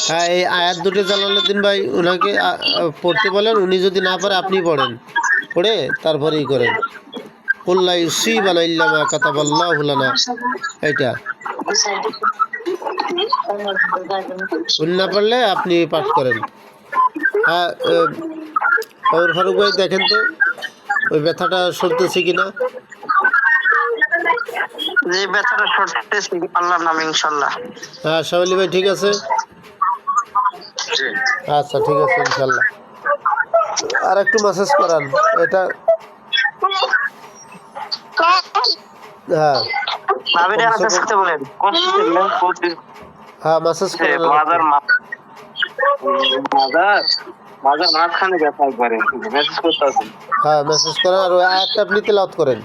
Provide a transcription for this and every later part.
হ্যাঁ, এই আয়াত দুটো জালালউদ্দিন ভাই ওনাকে পড়তে বলেন, উনি যদি না পারে আপনি পড়েন, পড়ে তারপরেই করেন। কুল্লা ইউসিবানা ইল্লা মা কাতাবাল্লাহু লানা, এটা উনি না পারলে আপনি পাঠ করেন। হ্যাঁ, ওমর ফারুক ভাই দেখেন তো ওই ব্যথাটা সরতেছে কিনা। যে ব্যথাটা সরতেছে আল্লাহর নামে ইনশাআল্লাহ। হ্যাঁ শামিলি ভাই ঠিক আছে, আচ্ছা ঠিক আছে ইনশাল্লাহ। আর একটু ম্যাসেজ করান এটা। হ্যাঁ ভাবিরে ম্যাসেজ করতে বলেন। হ্যাঁ ম্যাসেজ করান। মাজার মাঝখানে ব্যথা একবারে মেসেজ করতে আছে। হ্যাঁ মেসেজ করেন আর ওই আয়াতটা আপনি তেলাওয়াত করেন।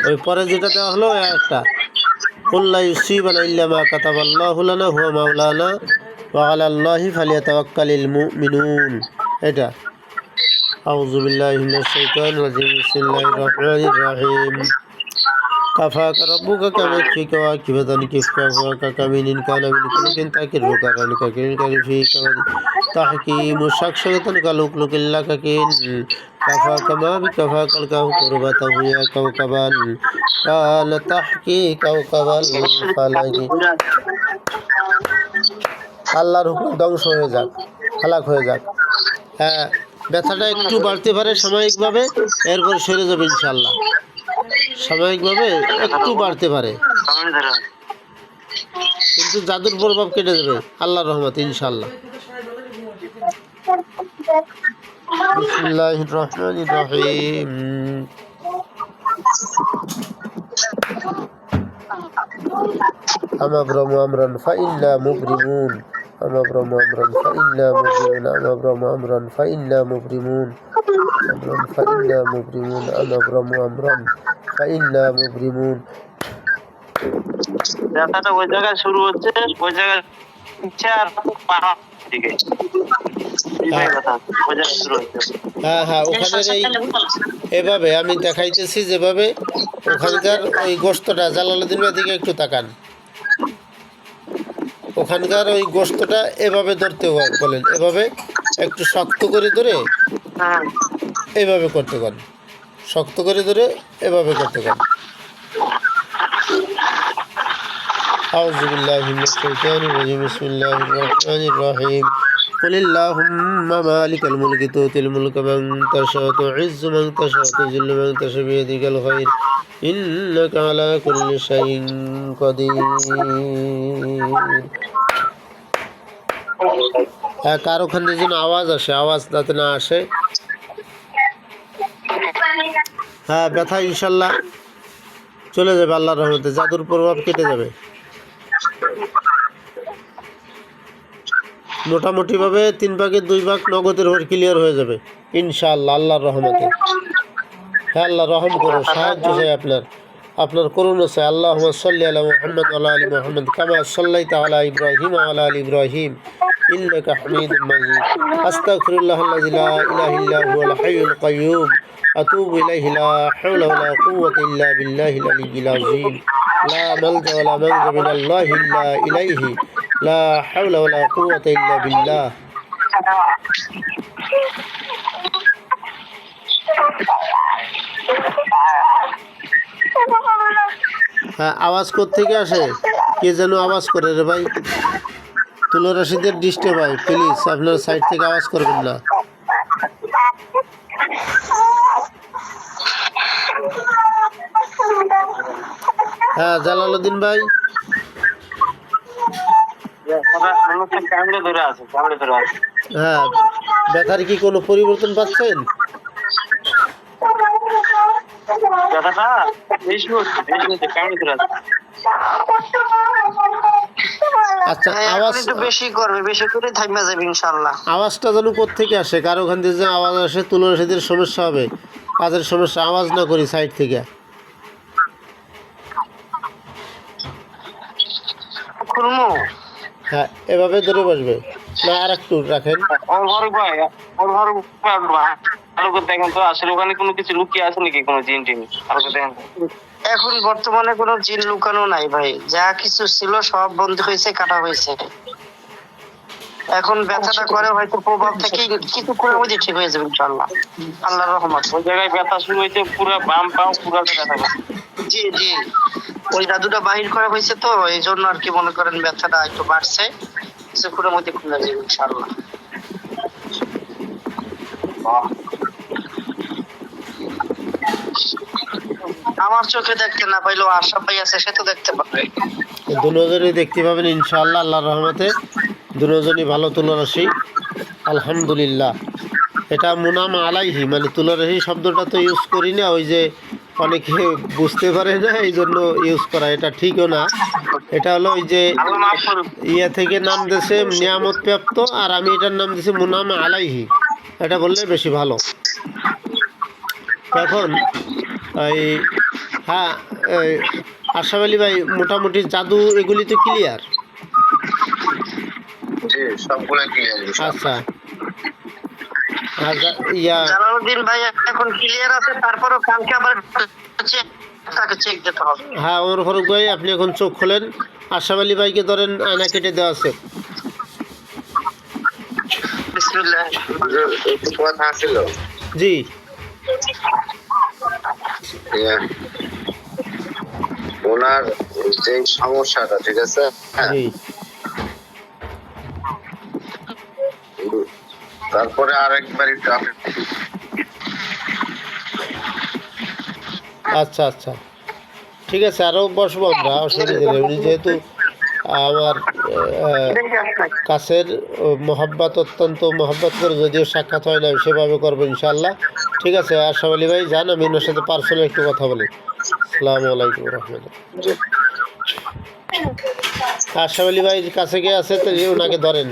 ওই পরে যেটা দেওয়া হলো ওই আয়াতটা, কুল লা ইউসিবানা ইল্লা মা কাতাবাল্লাহু লানা হুয়া মাওলানা ওয়া আলাল্লাহি ফালিয়াতাওয়াক্কালিল মুমিনুন, এটা। আউযু বিল্লাহি মিনাশ শাইতানির রাজিম, বিসমিল্লাহির রহমানির রহিম। كفاك ربك كما يكفيك واكبة كفك فوق كمين كان من كل تاكل كران ككين كان فيك تحكيم شخصة كلوك إلا ككين كفاك ما بكفاك الكهو قربة يا كوكبا كان تحكي كوكبا الفلك। আল্লাহর হুকুম ধ্বংস হয়ে যাক, হালাক হয়ে যাক। হ্যাঁ ব্যথাটা একটু বাড়তে পারে সাময়িকভাবে, এরপর সরে যাবে ইনশাআল্লাহ। সাময়িকভাবে একটু বাড়তে পারে, কিন্তু জাদুর প্রভাব কেটে যাবে আল্লাহর রহমতে ইনশাআল্লাহ। বিসমিল্লাহির রহমানির রহিম। আমাবরামু আমরান ফাইন্না মুবরিমুন, আমাবরামু আমরান ফাইন্না মুবরিমুন, আমাবরামু আমরান ফাইন্না মুবরিমুন, আমরান ফাইন্না মুবরিমুন, আমাবরামু আমরান ফাইন্না মুবরিমুন। ব্যথাটা ওই জায়গায় শুরু হচ্ছে, ওই জায়গায় ইচ্ছা আর পাহাড় দিকে হ্যাঁ হ্যাঁ ওখানের এভাবে আমি দেখাইতেছি যেভাবে ওখানকার ওই গোস্তটা, জালালউদ্দিন ভাই দিকে একটু তাকান, ওখানকার ওই গোস্তটা এভাবে ধরতে বলেন, এভাবে একটু শক্ত করে ধরে এভাবে করতে পারেন, শক্ত করে ধরে এভাবে করতে পারেন। আউযু বিল্লাহি মিনাশ শাইতানির রাজিম, বিসমিল্লাহির রহমানির রহিম। قل اللهم مالك الملك تؤتي الملك من تشاء وتعز من تشاء وتذل من تشاء بيدك الخير إنك على كل شيء قدير। কার ওখানে যেন আওয়াজ আসে, আওয়াজ যাতে না আসে। হ্যাঁ ব্যথা ইনশাল্লাহ চলে যাবে আল্লাহর রহমতে, জাদুর প্রভাব কেটে যাবে। মোটামুটিভাবে 3 ভাগের 2 ভাগ নগদের উপর ক্লিয়ার হয়ে যাবে ইনশাআল্লাহ আল্লাহর রহমতে। হ্যাঁ আল্লাহ রহম করো, সাহায্য চাই আপনার করুণা চাই। আল্লাহুম্মা সাল্লি আলা মুহাম্মদ ওয়া আলা আলি মুহাম্মদ কামা সাল্লাইতা আলা ইব্রাহিম ওয়া আলা আলি ইব্রাহিম ইন্নাকা হামিদুম মাজিদ। আস্তাগফিরুল্লাহাল্লাযী লা ইলাহা ইল্লা হুয়াল হাইয়ুল কাইয়্যুম আতুবু ইলাইহি লা হাওলা ওয়া লা কুওয়াতা ইল্লা বিল্লাহিল আলিয়্যিল আযীম। লা মালজা ওয়া লা মানজা মিনাল্লাহি ইল্লা ইলাইহি লা হাওলা ওয়া লা কুওয়াতা ইল্লা বিল্লাহ। হ্যাঁ আওয়াজ কোত্থেকে আসে, কে যেন আওয়াজ করে রে ভাই? তুলো রশিদের ডিস্টার্ব ভাই, প্লিজ আপনার সাইড থেকে আওয়াজ করবেন না। হ্যাঁ জালালউদ্দিন ভাই, হ্যাঁ ব্যথার কি কোনো পরিবর্তন পাচ্ছেন? আচ্ছা আওয়াজ বেশি করবে, বেশি করে থাকবে যাবে ইনশাআল্লাহ। আওয়াজটা যেন কোত্থেকে আসে, কারো ওখান থেকে যে আওয়াজ আসে তুলো রশিদের সমস্যা হবে, কাজের সমস্যা, আওয়াজ না করি সাইড থেকে। হ্যাঁ এভাবে ধরে বসবে না, আর একটু রাখেন। দেখেন তো আসলে ওখানে কোনো কিছু লুকিয়ে আছে নাকি, কোনো জিন টিন? এখন বর্তমানে কোনো জিন লুকানো নাই ভাই, যা কিছু ছিল সব বন্ধ হয়েছে, কাটা হয়েছে। এখন ব্যথাটা করে হয়তো প্রভাব থেকে কিছুক্ষণের মধ্যে ঠিক হয়ে যাবে ইনশাআল্লাহ, আল্লাহর রহমত। ওই জায়গায় ব্যথা শুরু হয়েছে, পুরো বাম পাও পুরো ব্যথা করে। জি জি, ওই জাদুটা বাহির করা হয়েছে তো, এই জন্য আর কি মনে করেন ব্যথাটা একটু বাড়ছে, কিছুক্ষণের মধ্যে খুলে যাবে ইনশাআল্লাহ। আমার চোখে দেখতে না পাইলেও আশা ভাই আছে, সে তো দেখতে পাবে। দুজনই দেখতে পাবেন ইনশাআল্লাহ আল্লাহর রহমতে। দুজনই ভালো তুলারাশি, আলহামদুলিল্লাহ। এটা মুনাম আলাইহি, মানে তুলারাশি শব্দটা তো ইউজ করি না, ওই যে অনেকে বুঝতে পারে না এই জন্য ইউজ করা, এটা ঠিকও না। এটা হলো ওই যে আল্লাহ মাফ করুন। ইয়া থেকে নাম দিয়েছে নিয়ামত প্রাপ্ত, আর আমি এটার নাম দিয়েছি মুনাম আলাইহি, এটা বললে বেশি ভালো। এখন এই হ্যাঁ, আশরাফ আলী ভাই, মোটামুটি জাদু এগুলি তো ক্লিয়ার? জি, সবগুলো ক্লিয়ার। আচ্ছা, আর ইয়া জালালউদ্দিন ভাই এখন ক্লিয়ার আছে, তারপরও কালকে আবার তাকে চেক দিতে হবে। হ্যাঁ, ওমর ফারুক ভাই আপনি এখন চোখ খোলেন। আশরাফ আলী ভাইকে ধরেন, আয়না কেটে দেওয়া আছে। বিসমিল্লাহ। একটু কথা ছিল। জি, ওনার যে সমস্যাটা, ঠিক আছে, হ্যাঁ, জি, তারপরে আরেকবার একটু আচ্ছা আচ্ছা, ঠিক আছে, আরও বসবো আমরা, অসুবিধা নেই। উনি যেহেতু আমার কাছের মহাব্বত, অত্যন্ত মহাব্বত করে, যদিও সাক্ষাৎ হয় না, সেভাবে করবো ইনশাআল্লাহ। ঠিক আছে, আশরাফ আলী ভাই যান, আমি ওনার সাথে পার্সোনাল একটু কথা বলি। আসসালামু আলাইকুম রহমতুল্লাহ। আশরাফ আলী ভাই কাছে গিয়ে আছে, তো ওনাকে ধরেন।